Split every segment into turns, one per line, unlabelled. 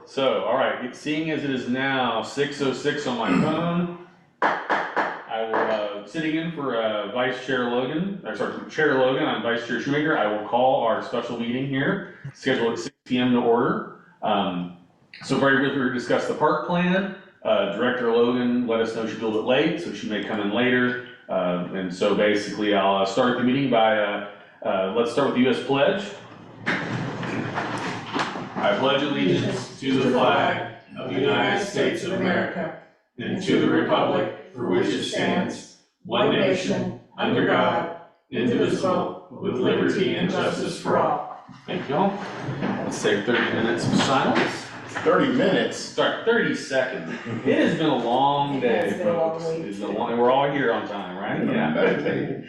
So, all right, seeing as it is now 6:06 on my phone, I will, sitting in for Vice Chair Logan, Chair Logan, I'm Vice Chair Shoemaker. I will call our special meeting here, scheduled at 6 p.m. to order. So very briefly, we're discuss the park plan. Director Logan let us know she's a little bit late, so she may come in later. And so basically, I'll start the meeting by, let's start with the U.S. Pledge. I pledge allegiance to the flag of the United States of America and to the republic for which it stands, one nation, under God, indivisible, with liberty and justice for all. Thank you all. Let's take 30 minutes of silence.
30 minutes?
Sorry, 30 seconds. It has been a long day, folks. It's been a long, we're all here on time, right? Yeah.
Meditating.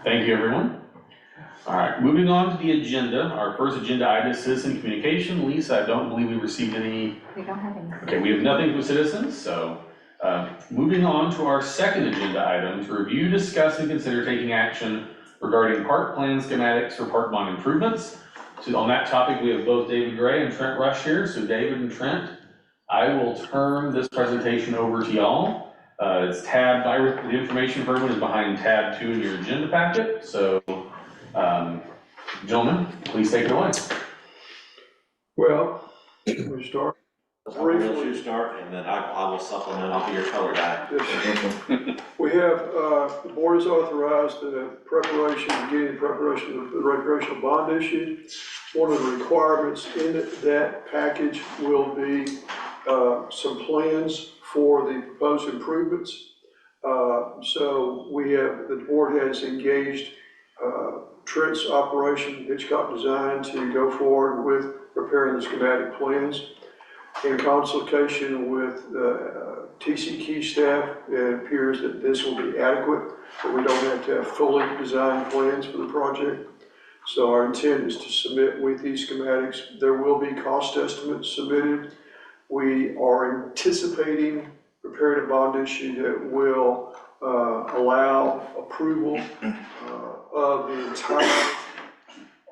Thank you, everyone. All right, moving on to the agenda. Our first agenda item is citizen communication. Lisa, I don't believe we received any.
We don't have any.
Okay, we have nothing from citizens, so moving on to our second agenda item, to review, discuss, and consider taking action regarding park plan schematics for park bond improvements. So on that topic, we have both David Gray and Trent Rush here. So David and Trent, I will turn this presentation over to y'all. It's tabbed, the information for everyone is behind tab 2 in your agenda packet. So, gentlemen, please take it away.
Well, we start
I'll let you start, and then I will supplement. I'll be your color guy.
We have, the board has authorized the beginning preparation of the recreational bond issue. One of the requirements in that package will be some plans for the proposed improvements. So the board has engaged Trent's operation, Hitchcock Design, to go forward with preparing the schematic plans. In consultation with TCK staff, it appears that this will be adequate, but we don't have to have fully designed plans for the project. So our intent is to submit with these schematics. There will be cost estimates submitted. We are anticipating preparing a bond issue that will allow approval of the entire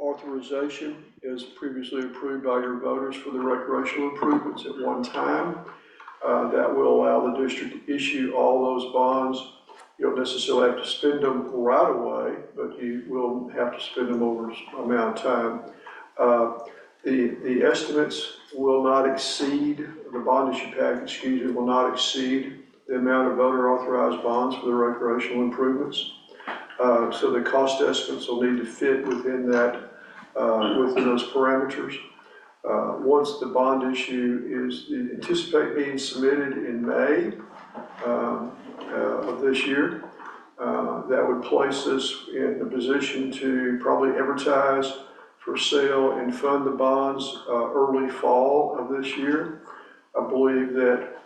authorization as previously approved by your voters for the recreational improvements at one time. That will allow the district to issue all those bonds. You don't necessarily have to spend them right away, but you will have to spend them over an amount of time. The estimates will not exceed, the bond issue package, will not exceed the amount of voter authorized bonds for the recreational improvements. So the cost estimates will need to fit within that, within those parameters. Once the bond issue is anticipate being submitted in May of this year, that would place us in a position to probably advertise for sale and fund the bonds early fall of this year. I believe that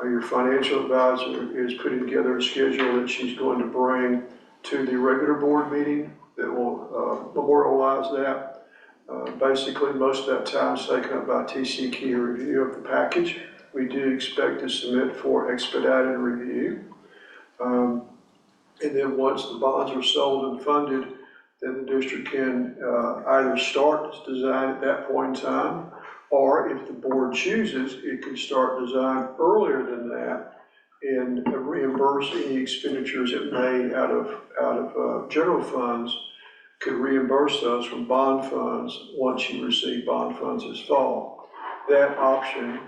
your financial advisor is putting together a schedule that she's going to bring to the regular board meeting that will memorialize that. Basically, most of that time is taken up by TCK review of the package. We do expect to submit for expedited review. And then once the bonds are sold and funded, then the district can either start its design at that point in time, or if the board chooses, it can start design earlier than that and reimburse any expenditures it made out of general funds, could reimburse those from bond funds once you receive bond funds this fall. That option,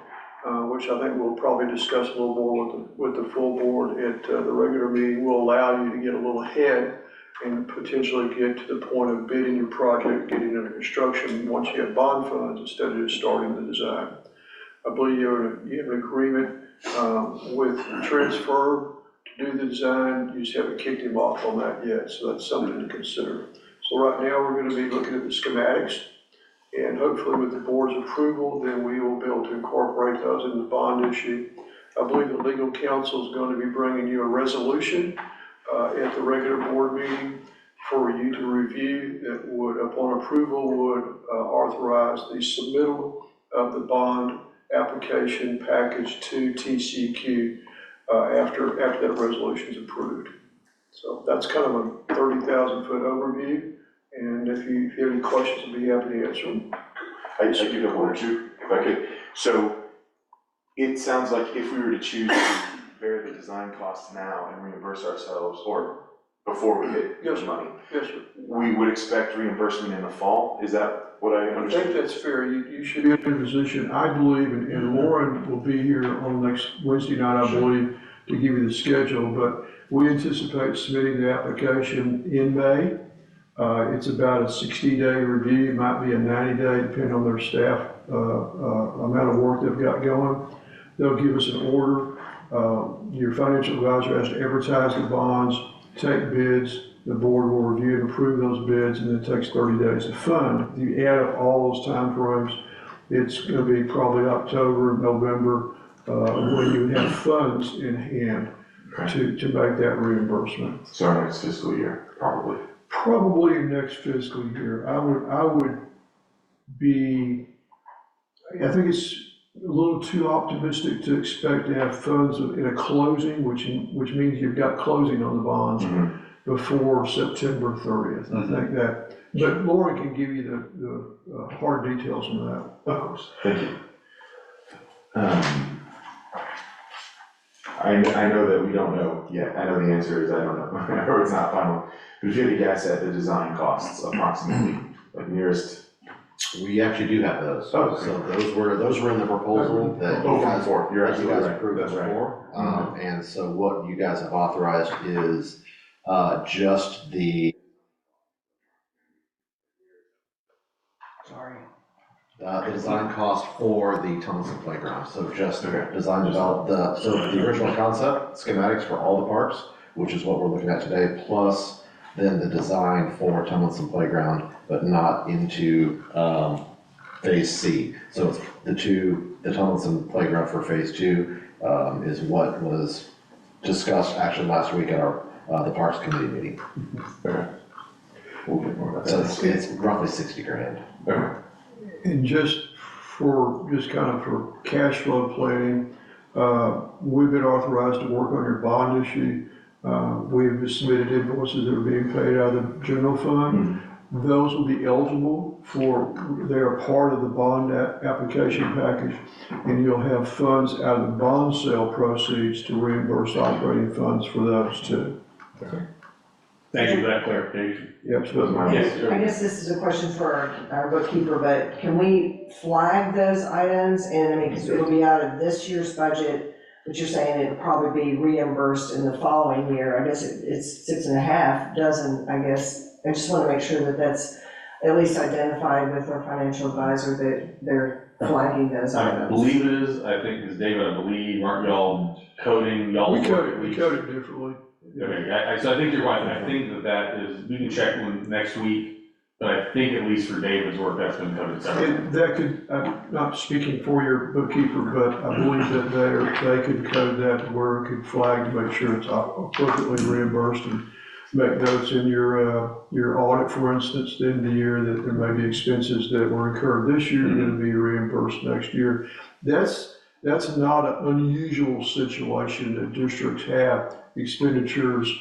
which I think we'll probably discuss a little more with the full board at the regular meeting, will allow you to get a little ahead and potentially get to the point of bidding your project, getting into construction once you have bond funds instead of just starting the design. I believe you have an agreement with Trent's firm to do the design. You just haven't kicked him off on that yet, so that's something to consider. So right now we're going to be looking at the schematics, and and hopefully with the board's approval, then we will be able to incorporate those in the bond issue. I believe the legal counsel is going to be bringing you a resolution at the regular board meeting for you to review that would, upon approval, would authorize the submittal of the bond application package to TCEQ after that resolution is approved. So that's kind of a 30,000-foot overview, and if you have any questions, I'll be happy to answer them.
I do have one or two, if I could. So it sounds like if we were to choose to bear the design costs now and reimburse ourselves, or before we get
Yes,
the money,
Yes, sir.
we would expect reimbursement in the fall? Is that what I
I
understand?
think that's fair. You should be in a position, I believe, and Lauren will be here on next Wednesday night, I believe, to give you the schedule, but we anticipate submitting the application in May. It's about a 60-day review, it might be a 90-day, depending on their staff amount of work they've got going. They'll give us an order. Your financial advisor has to advertise the bonds, take bids. The board will review and approve those bids, and it takes 30 days to fund. If you add up all those timeframes, it's going to be probably October, November, when you have funds in hand to make that reimbursement.
So our next fiscal year, probably.
Probably next fiscal year. I would be, I think it's a little too optimistic to expect to have funds in a closing, which means you've got closing on the bonds before September 30th. I think that, but Lauren can give you the hard details on that.
Of course. Thank you. I know that we don't know yet. I know the answer is I don't know, or it's not final. But if you had to guess at the design costs approximately, like nearest.
We actually do have those.
Oh, okay.
So those were in the proposal that you guys,
Before, you're
that you guys
absolutely right.
approved
That's right.
before. And so what you guys have authorized is just the design cost for the Tomlinson Playground. So just design develop so the original concept schematics for all the parks, which is what we're looking at today, plus then the design for Tomlinson Playground, but not into phase C. So it's the Tomlinson Playground for phase 2 is what was discussed actually last week at our the Parks Committee meeting.
Okay. We'll get more of that.
So it's roughly 60 grand.
Okay.
And just kind of for cash flow planning, we've been authorized to work on your bond issue. We've submitted invoices that are being paid out of the general fund. Those will be eligible they're part of the bond application package, and you'll have funds out of the bond sale proceeds to reimburse operating funds for those too.
Thank you for that clarification.
Yep, so
Yes,
I guess this is a question for our bookkeeper, but can we flag those items? And I mean, because it'll be out of this year's budget, but you're saying it'll probably be reimbursed in the following year. I guess it's 6.5 dozen, I guess. I just want to make sure that that's at least identified with our financial advisor that they're flagging those
I
items.
believe it is, I think, is David, I believe, aren't y'all coding, y'all?
we code it differently.
Okay, so I think you're right, I think that is, we can check one next week, but I think at least for David's work, that's been coded separately.
And that could, I'm not speaking for your bookkeeper, but I believe that they could code that where it could flag to make sure it's appropriately reimbursed and make notes in your audit, for instance, at the end of the year, that there may be expenses that were incurred this year that will be reimbursed next year. That's not an unusual situation that districts have expenditures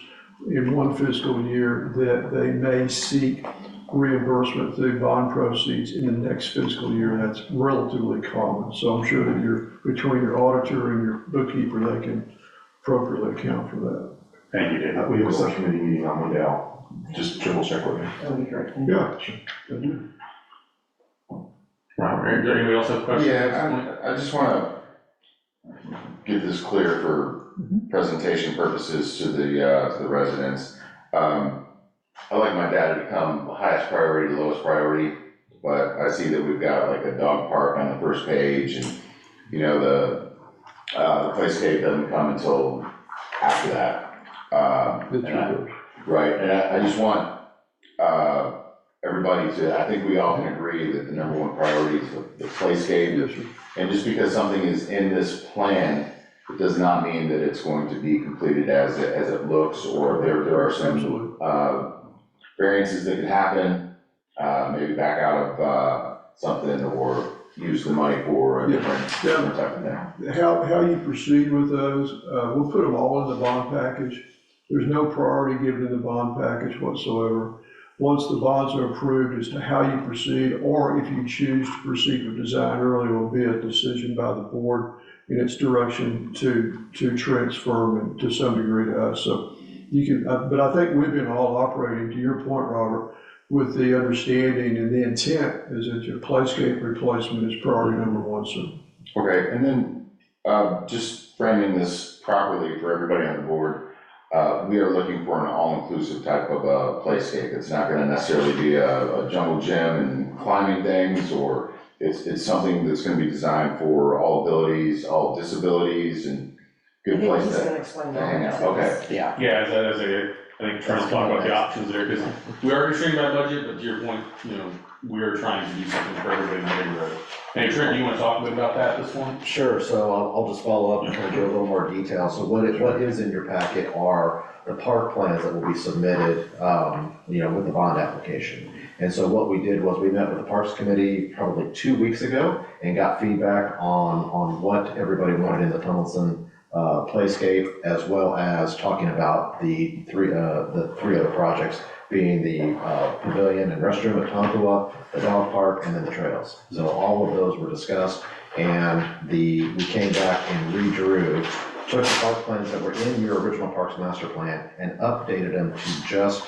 in one fiscal year that they may seek reimbursement through bond proceeds in the next fiscal year. That's relatively common. So I'm sure that between your auditor and your bookkeeper, they can appropriately account for that.
Thank you, David.
We have a subcommittee meeting on Monday. I'll just triple check with me.
That would be great.
Yeah.
Robert, does anybody else have questions?
Yeah, I just want to get this clear for presentation purposes to the residents. I like my data to come highest priority, lowest priority, but I see that we've got like a dog park on the first page, and you know the playscape doesn't come until after that. Right, and I just want everybody to, I think we all can agree that the number one priority is the playscape.
Yes, sir.
And just because something is in this plan, it does not mean that it's going to be completed as it looks, or there are some,
Absolutely.
variances that could happen, maybe back out of, something, or use the money for a different type of thing.
How you proceed with those, we'll put them all in the bond package. There's no priority given in the bond package whatsoever. Once the bonds are approved as to how you proceed, or if you choose to proceed with design early, will be a decision by the board in its direction to transfer and to some degree to us. So you can, but I think we've been all operating, to your point, Robert, with the understanding and the intent is that your playscape replacement is priority number one, sir.
Okay, and then, just framing this properly for everybody on the board, we are looking for an all-inclusive type of a playscape. It's not gonna necessarily be a jungle gym and climbing things, or it's something that's gonna be designed for all abilities, all disabilities, and
I
good
think
place
he's
to
gonna explain
to hang
that.
out. Okay,
Yeah.
Yeah, I think trying to talk about the options there, because we are restrained by budget, but to your point, we are trying to do something for everybody in the neighborhood. Hey, Trent, do you wanna talk a bit about that, this one?
Sure, so I'll just follow up and kind of give a little more detail. So what is in your packet are the park plans that will be submitted, with the bond application. And so what we did was we met with the Parks Committee probably 2 weeks ago and got feedback on what everybody wanted in the Tunnelson playscape, as well as talking about the three other projects, being the pavilion and restroom at Tonkawa, the dog park, and then the trails. So all of those were discussed, and we came back and redrew, took the park plans that were in your original Parks Master Plan and updated them to just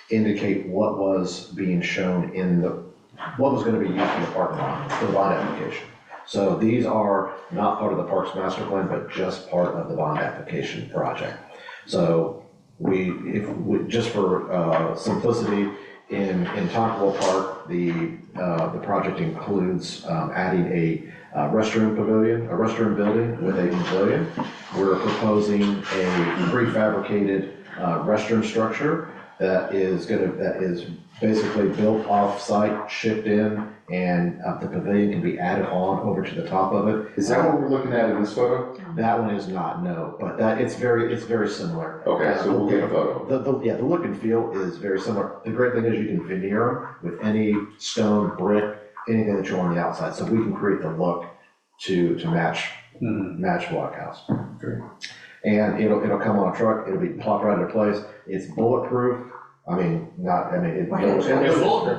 indicate what was being shown what was gonna be used in the parking lot for the bond application. So these are not part of the Parks Master Plan, but just part of the bond application project. So just for simplicity, in Tonkawa Park, the project includes adding a restroom building with a pavilion. We're proposing a prefabricated restroom structure that is basically built off-site, shipped in, and the pavilion can be added on over to the top of it.
is that what we're looking at in this photo?
That one is not, no, but it's very similar.
Okay, so we'll get a photo.
The look and feel is very similar. The great thing is you can veneer them with any stone, brick, anything that you want on the outside, so we can create the look to match Block House.
Great.
And it'll come on a truck, it'll be plopped right into place. It's bulletproof.
Yeah, bulletproof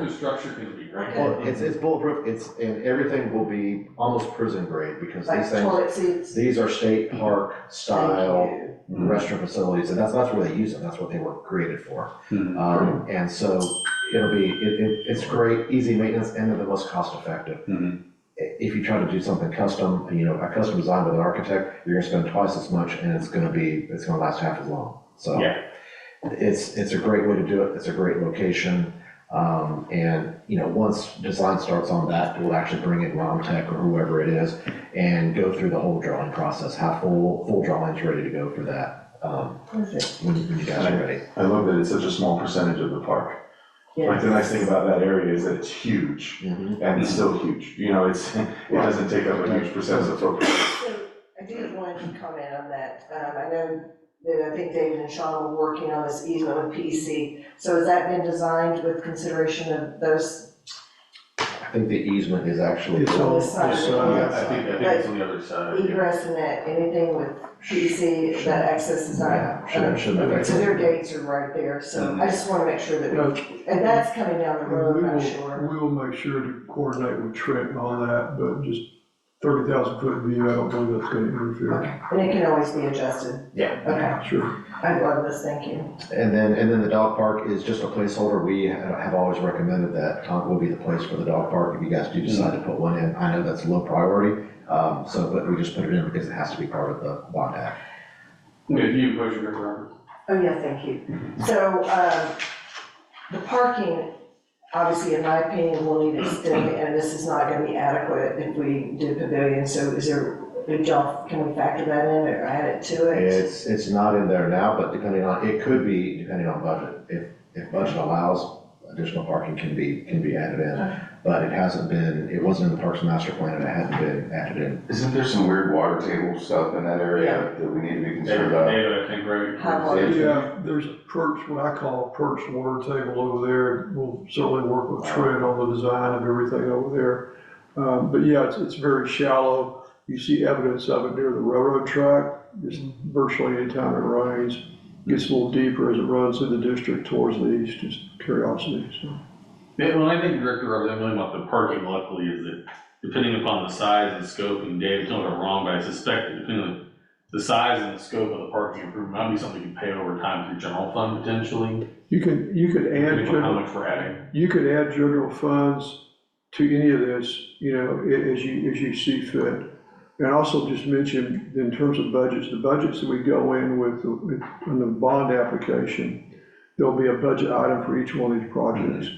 construction can be great.
Well, it's bulletproof, and everything will be almost prison grade, because
Like
these things,
toilet seats.
these are state park style
Thank
restroom facilities, and that's where they use them, that's what they were created for.
Mhm.
And so it's great, easy maintenance, and they're the most cost effective.
Mhm.
If you try to do something custom, a custom design with an architect, you're gonna spend twice as much, and it's gonna last half as long. So
Yeah.
it's a great way to do it, it's a great location. And once design starts on that, we'll actually bring in Romtech or whoever it is and go through the whole drawing process, have full drawings ready to go for that,
Perfect.
when you guys are ready.
I love that it's such a small percentage of the park. Like, the nice thing about that area is that it's huge,
Mhm.
and it's still huge, it doesn't take up a huge percentage of footprint.
So I do want to comment on that. I know that I think David and Sean were working on this easement with PEC. So has that been designed with consideration of those?
I think the easement is actually.
It's on
this side.
Yeah, I think it's on the other side.
Egress and that, anything with PEC, that access is not.
Yeah, shouldn't
Okay,
affect
so
it.
their gates are right there, so I just wanna make sure that and that's coming down the road, I'm sure.
We will make sure to coordinate with Trent on that, but just 30,000 foot view, I don't believe that's gonna interfere.
Okay, and it can always be adjusted.
Yeah.
Okay,
Sure.
I love this, thank you.
And then the dog park is just a placeholder. We have always recommended that Tonka will be the place for the dog park if you guys do decide to put one in. I know that's a low priority, but we just put it in because it has to be part of the bond act.
If you push it, Robert.
Oh, yeah, thank you. So, the parking, obviously, in my opinion, will need extending, and this is not gonna be adequate if we do pavilion, so can we factor that in or add it to it?
It's not in there now, but it could be depending on budget. If budget allows, additional parking can be added in. But it wasn't in the Parks Master Plan and it hadn't been added in.
Isn't there some weird water table stuff in that area that we need to be concerned about?
David, I think, right?
High water.
Yeah, there's a perch, what I call a perched water table over there. We'll certainly work with Trent on the design of everything over there. But yeah, it's very shallow. You see evidence of it near the railroad track, just virtually anytime it rains. Gets a little deeper as it runs in the district towards the east, just curiosity, so.
Yeah, well, I think Director Roberts, everything about the parking luckily is that depending upon the size and scope, and Dave, tell me if I'm wrong, but I suspect that depending on the size and the scope of the parking improvement, might be something you pay over time through general fund potentially.
You could add
Depending on how
general,
much we're adding.
you could add general funds to any of this, you know, as you see fit. And also just mention, in terms of budgets, the budgets that we go in with, on the bond application, there'll be a budget item for each one of these projects.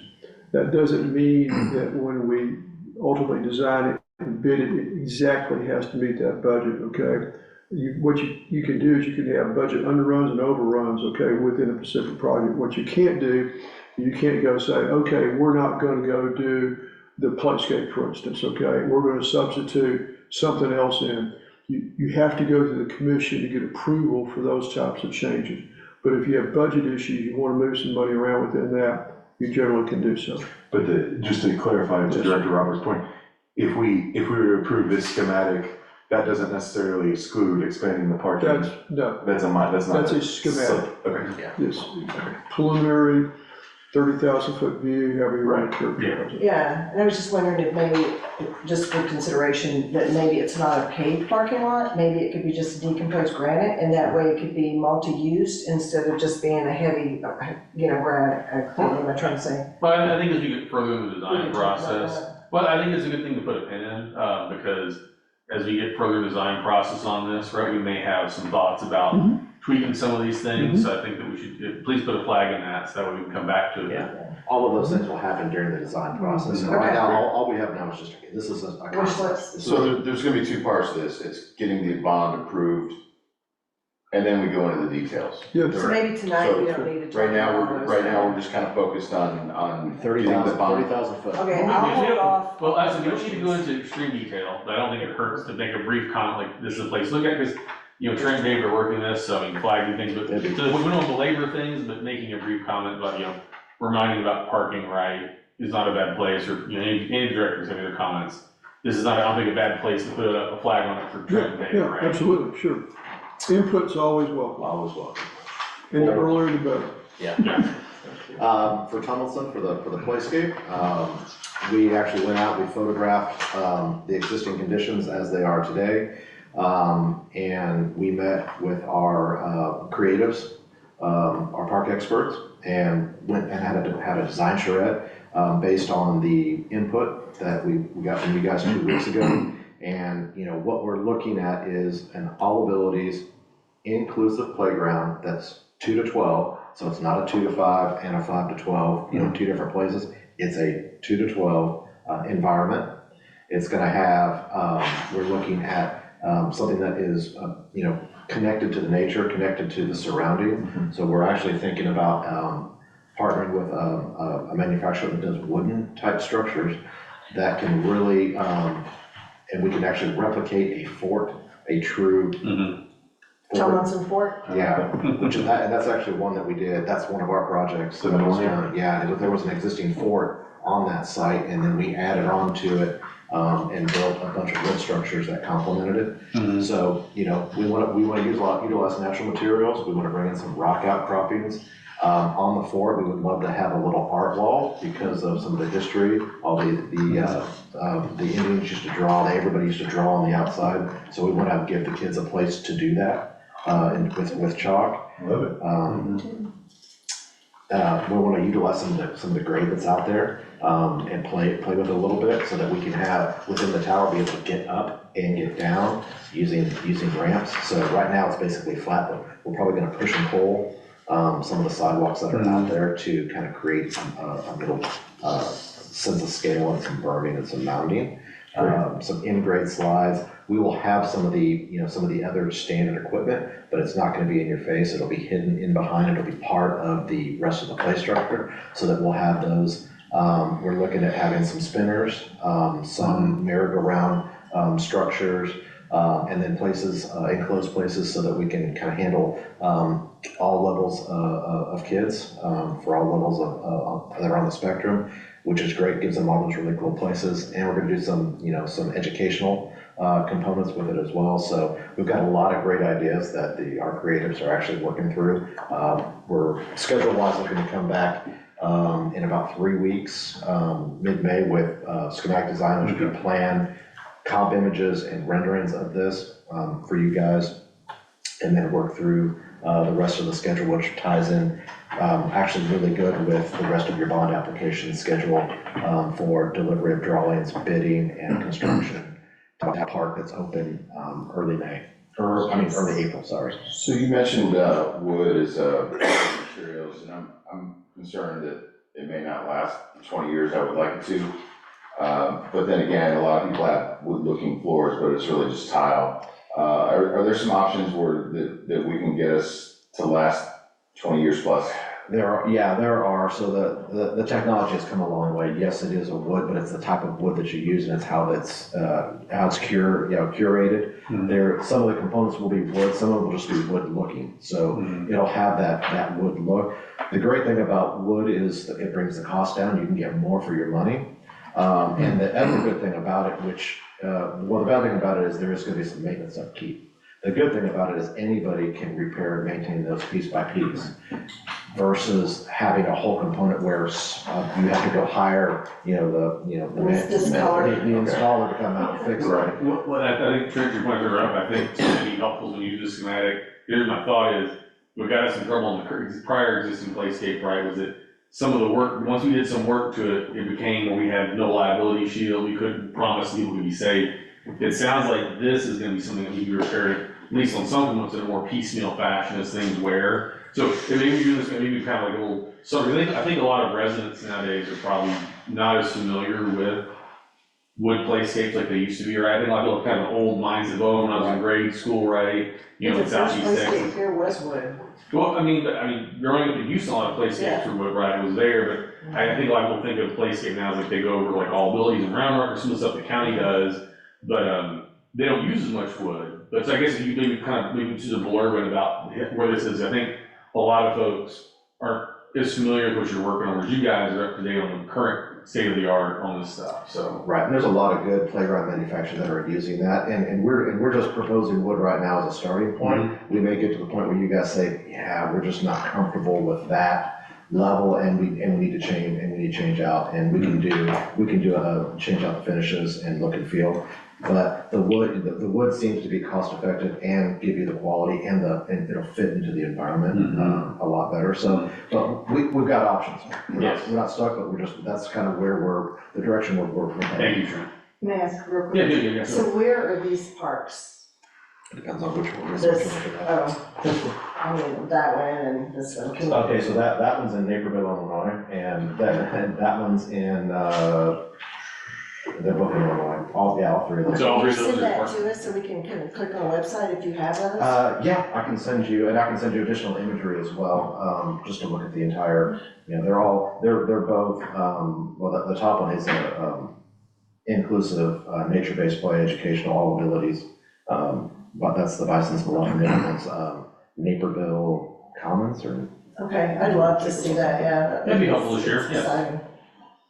That doesn't mean that when we ultimately design it and bid it, it exactly has to meet that budget, okay? What you can do is you can have budget underruns and overruns, okay, within a specific project. What you can't do, you can't go say, okay, we're not gonna go do the playscape, for instance, okay? We're gonna substitute something else in. You have to go to the commission to get approval for those types of changes. But if you have budget issues, you wanna move some money around within that, you generally can do so.
But just to clarify to Director Roberts' point, if we were to approve this schematic, that doesn't necessarily exclude expanding the parking.
That's not
That's not.
a schematic.
Okay.
This preliminary 30,000 foot view, however you want to characterize it.
Yeah, and I was just wondering if maybe, just for consideration, that maybe it's not a paved parking lot, maybe it could be just decomposed granite, and that way it could be multi-used instead of just being a heavy, granite, what am I trying to say?
Well, I think as we get further in the
We
design
can talk about
process,
that.
well, I think it's a good thing to put a pin in, because as we get further design process on this, right, we may have some thoughts about tweaking some of these things, so I think that we should, please put a flag in that, so that way we can come back to it.
Yeah. All of those things will happen during the design process. And right
Okay.
now, all we have now is just, okay, this is a
Wish
concept.
list.
So there's gonna be two parts to this. It's getting the bond approved, and then we go into the details.
Yes,
So maybe tonight we don't need to talk
Right now,
about those.
we're just kind of focused on getting the
30,000
bond.
foot.
Okay,
We-
I'll
we
hold
don't-
off.
Well, I said, we don't need to go into extreme detail, but I don't think it hurts to make a brief comment, like, this is a place to look at, because, Trent and David are working this, so I mean, flagging things, but, so we don't belabor things, but making a brief comment about, reminding about parking right is not a bad place, or, any directors have their comments. This is not, I don't think, a bad place to put a flag on it for Trent and David,
yeah,
right?
absolutely, sure. Input's always welcome,
Always welcome.
and the earlier the better.
Yeah.
For Tummelson, for the playscape, we actually went out, we photographed, the existing conditions as they are today. And we met with our, creatives, our park experts, and went and had a design charrette, based on the input that we got from you guys 2 weeks ago. And, what we're looking at is an all abilities inclusive playground that's 2 to 12. So it's not a 2 to 5 and a 5 to 12, two different places. It's a 2 to 12 environment. It's gonna have, we're looking at something that is, connected to the nature, connected to the surrounding. So we're actually thinking about partnering with a manufacturer that does wooden type structures that can really, and we can actually replicate a fort, a true
Mhm.
fort.
Tomlinson Fort?
Yeah, which is, and that's actually one that we did, that's one of our projects.
The North?
Yeah, there was an existing fort on that site, and then we added on to it, and built a bunch of wood structures that complemented it.
Mhm.
So, we wanna utilize natural materials, we wanna bring in some rock outcroppings. On the fort, we would love to have a little art wall because of some of the history, all the Indians used to draw, everybody used to draw on the outside. So we wanna give the kids a place to do that, with chalk.
Love it.
We want to utilize some of the grade that's out there, and play with it a little bit so that we can have, within the tower, be able to get up and get down using ramps. So right now, it's basically flat, but we're probably gonna push and pull, some of the sidewalks that are out there to kind of create a little, sense of scale and some berming and some mounding. some in-grade slides. We will have some of the other standard equipment, but it's not gonna be in your face. It'll be hidden in behind. It'll be part of the rest of the play structure, so that we'll have those. We're looking at having some spinners, some merry-go-round structures, and then places, enclosed places, so that we can kind of handle all levels of kids, for all levels that are on the spectrum, which is great, gives them all those really cool places. And we're gonna do some, some educational components with it as well. So we've got a lot of great ideas that our creatives are actually working through. We're schedule-wise looking to come back in about 3 weeks, mid-May, with schematic design, which could plan comp images and renderings of this for you guys, and then work through the rest of the schedule, which ties in actually really good with the rest of your bond application schedule for delivery of drawings, bidding, and construction. That park that's open early May, early April, sorry.
So you mentioned wood as materials, and I'm concerned that it may not last 20 years. I would like it to. But then again, a lot of people have wood-looking floors, but it's really just tile. Are there some options that we can get us to last 20 years plus?
There are. So the technology has come a long way. Yes, it is a wood, but it's the type of wood that you use, and it's how it's curated. Some of the components will be wood, some of them will just be wood looking. So it'll have that wood look. The great thing about wood is that it brings the cost down. You can get more for your money. And the other good thing about it, the bad thing about it is there is going to be some maintenance upkeep. The good thing about it is anybody can repair and maintain those piece by piece, versus having a whole component where you have to go hire, the installer to come out and fix it.
Right.
Well, I think Trent, your point is right. I think it's going to be helpful when you use the schematic. Here's my thought is, what got us in trouble on the prior existing playscape, right, was that some of the work, once we did some work to it, it became where we had no liability shield, we couldn't promise people to be safe. It sounds like this is gonna be something that we can be repaired, at least on some components, in a more piecemeal fashion as things wear. So if maybe do this, maybe kind of like a little, I think a lot of residents nowadays are probably not as familiar with wood playscapes like they used to be, right? I think like little kind of old minds of, when I was in grade school, right? In
The first
E
Southeast
playscape
Texas.
here was wood.
Well, I mean, growing up in Houston, a lot of playscapes were wood, right, it was there, but I think a lot of people think of playscape now as like they go over like all buildings in Round Rock or some of the stuff the county does, but, they don't use as much wood. But so I guess if you maybe to the blurb about where this is, I think a lot of folks aren't as familiar with what you're working on, as you guys are up to date on the current state of the art on this stuff, so.
Right, and there's a lot of good playground manufacturers that are using that, and we're just proposing wood right now as a starting point. We may get to the point where you guys say, yeah, we're just not comfortable with that level, and we need to change out, and we can change out the finishes and look and feel. But the wood seems to be cost effective and give you the quality, and it'll fit into the environment a lot better. So, but we've got options. We're not stuck, but that's kind of where the direction we're heading.
Thank you, Trent.
May I ask real quick?
Yeah.
So where are these parks?
Depends on which one.
I mean, that one and this one. Can you-
Okay, so that one's in Naperville, Illinois, and that one's in, they're both in Illinois, all three of those.
So all
Can
three
you
of those
send
are
that
parks.
to us so we can kind of click on a website if you have those?
Yeah, I can send you additional imagery as well, just to look at the entire, they're both, well, the top one is inclusive, nature-based play, educational, all abilities. But that's the Bison's Beloved, the other one's Naperville Commons, or?
Okay, I'd love to see that, yeah.
That'd be helpful to share, yeah.
Exciting.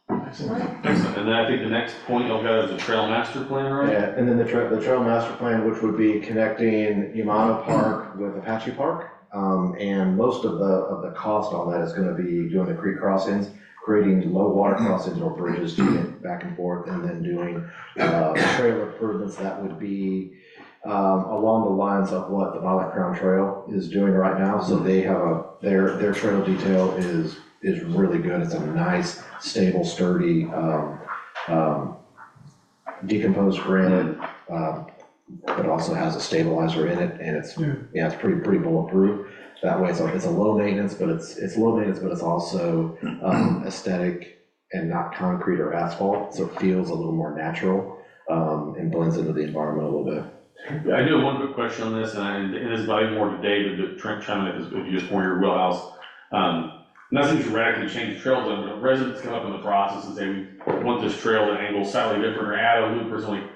Excellent. And then I think the next point you'll go is the trail master plan, right?
Yeah, and then the trail master plan, which would be connecting Yamano Park with Apache Park. And most of the cost on that is gonna be doing the creek crossings, creating low water crossings or bridges to get back and forth, and then doing trail improvements that would be along the lines of what the Violet Crown Trail is doing right now. So they have their trail detail is really good. It's a nice, stable, sturdy, decomposed granite, but also has a stabilizer in it, and it's pretty bulletproof. That way, it's a low maintenance, but it's also aesthetic and not concrete or asphalt, so it feels a little more natural. and blends into the environment a little bit.
I do have one quick question on this, and this is probably more to David, but Trent chime in if you just point your wheelhouse. Nothing to radically change the trails, but residents come up in the process and say, we want this trail to angle slightly different or add a loop or something.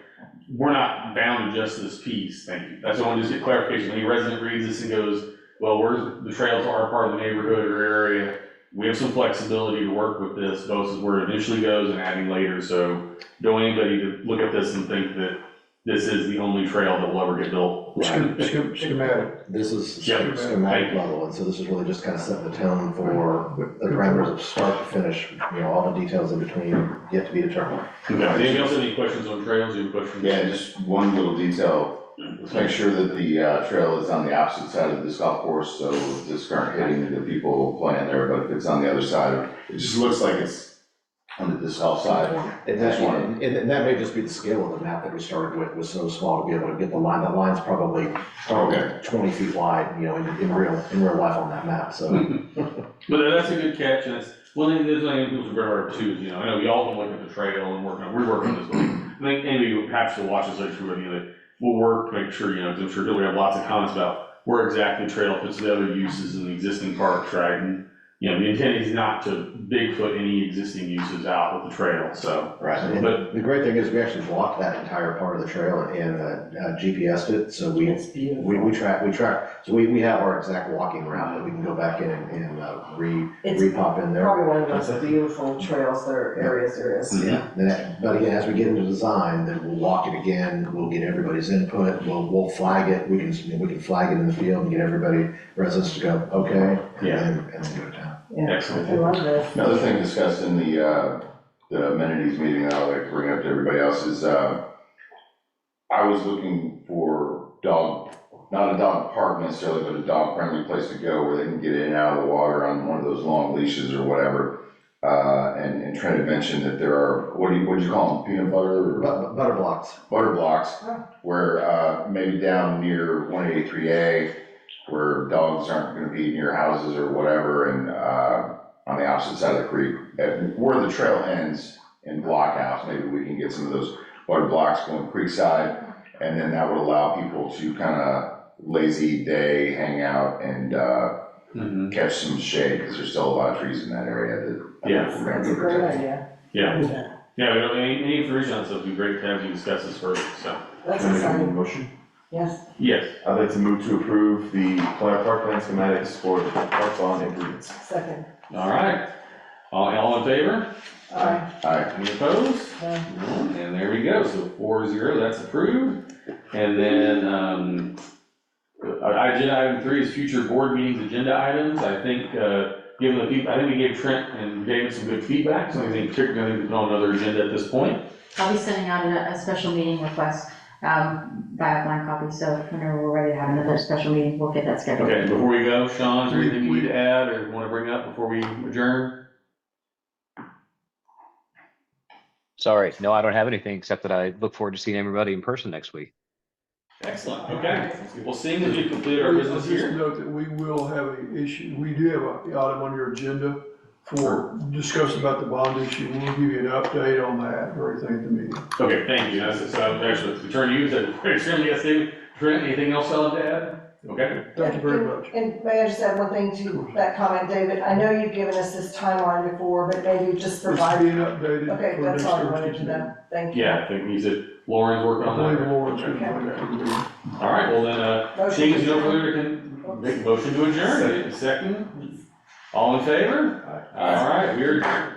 We're not bound to just this piece, thank you. That's why I want to just get clarification. When a resident reads this and goes, well, the trails are part of the neighborhood or area, we have some flexibility to work with this, both as where it initially goes and adding later, so don't want anybody to look at this and think that this is the only trail that will ever get built.
Schematic.
This is
Yep.
schematic level, and so this is really just kind of setting the tone for the parameters of start to finish, all the details in between yet to be determined.
Okay, anybody else have any questions on trails, any questions?
Yeah, just one little detail, let's make sure that the trail is on the opposite side of this golf course, so this current hitting the people playing there, but if it's on the other side, it just looks like it's on the disc golf side.
And that may just be the scale of the map that we started with, was so small to be able to get the line. The line's probably
Okay.
20 feet wide, in real life on that map, so.
But that's a good catch, and it's, one thing, there's like, people's regard too, I know we all can look at the trail and we're working this way. I think anybody who perhaps will watch this later, we'll work to make sure, because I'm sure we have lots of comments about where exactly the trail fits the other uses in the existing parks, right? And, the intent is not to Bigfoot any existing uses out with the trail, so.
Right, and
But-
the great thing is we actually blocked that entire part of the trail and GPS'd it, so we track, so we have our exact walking route that we can go back in and
It's
re-pop in there.
Probably one of the most beautiful trails areas there is.
Yeah, but again, as we get into design, then we'll walk it again, we'll get everybody's input, we'll flag it, we can flag it in the field and get everybody, residents to go, okay, and then go to town.
Yeah,
Excellent.
I love this.
Another thing discussed in the amenities meeting that I'd like to bring up to everybody else is, I was looking for not a dog park necessarily, but a dog-friendly place to go where they can get in and out of the water on one of those long leashes or whatever. And Trent had mentioned that there are, what'd you call them, peanut butter? Or
Butter blocks.
butter blocks, where maybe down near 183A, where dogs aren't gonna be near houses or whatever, and on the opposite side of the creek, where the trail ends in Blockhouse, maybe we can get some of those butter blocks going creekside, and then that would allow people to kind of lazy day, hang out, and catch some shade, because there's still a lot of trees in that area that.
Yeah.
That's a great idea.
Yeah, any information on this would be great to have you discuss this further, so.
That's
Can I make a
exciting.
motion?
Yes.
Yes,
I'd like to move to approve the park plan schematics for the park bond improvements.
Second.
all right. All in favor?
Aye.
Any opposed?
No.
And there we go, so 4-0, that's approved. And then, agenda item 3 is future board meetings agenda items. I think, given the I think we gave Trent and David some good feedback, so I think we're going to put on another agenda at this point.
I'll be sending out a special meeting request by offline copy, so whenever we're ready to have another special meeting, we'll get that scheduled.
Okay, before we go, Sean, is there anything you need to add or want to bring up before we adjourn?
Sorry, no, I don't have anything except that I look forward to seeing everybody in person next week.
Excellent, okay. Well, seeing as we've completed our business
Just
here.
note that we will have an issue, we do have an item on your agenda for discussing about the bond issue. We'll give you an update on that, or everything at the meeting.
Okay, thank you. So actually, to turn to you, is that extremely, yes, David? Trent, anything else I'll have to add? Okay.
Thank you very much.
And may I just add one thing to that comment, David? I know you've given us this timeline before, but maybe just
It's
provide.
being updated.
Okay,
for
that's
next
all I wanted
Thursday's
to know. Thank you.
Yeah, I think he said Lauren's working
I
on
believe
that.
Lauren's gonna bring it to the meeting.
All right, well then, seeing as no further make a motion to adjourn,
Second.
second. All in favor? All right, we are adjourned.